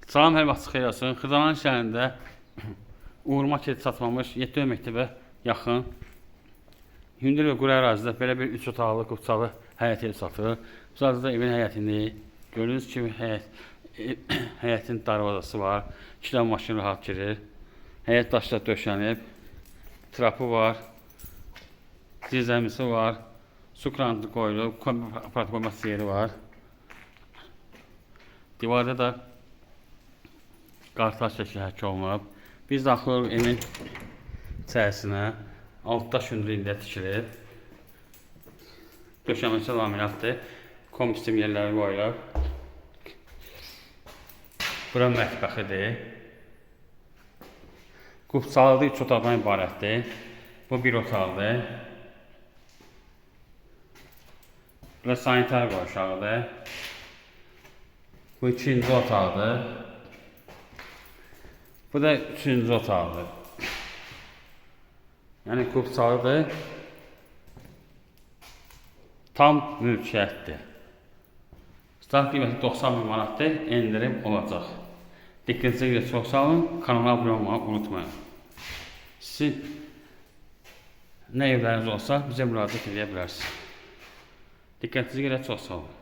Salam, hər vaxt xeyir olsun. Xırdalan şəhərində Uğur Market satmamış 7 məktəbə yaxın hündür və quru ərazidə belə bir 3 otaqlı, qubçalı həyət evi satılır. Biz da evin həyətindəyik. Gördüyünüz kimi həyətin darvazası var. 2 dənə maşın rahat girir. Həyət daşla döşənib. Trapı var. Zirzəmisi var. Su kranı qoyulub. Aparat qoyması yeri var. Divarda da qartal şəkli həkk olunub. Biz daxil evin içərisinə. Altda şündürlüyündə tikilib. Döşəməsi laminatdır. Kompistim yerləri qoyulub. Bura mətbəxidir. Qubçalıdır, 3 otaqdan ibarətdir. Bu bir otaqdır. Bura sanitar qoşağıdır. Bu ikinci otaqdır. Bu da üçüncü otaqdır. Yəni qubçalıdır. Tam mülkiyyətdir. Start qiyməti 90 min manatdır. Endirim olacaq. Diqqətinizə görə çox sağ olun. Kanala abunə olmağı unutmayın. Sizin nə evləriniz olsa bizə müraciət edə bilərsiniz. Diqqətinizə görə çox sağ olun.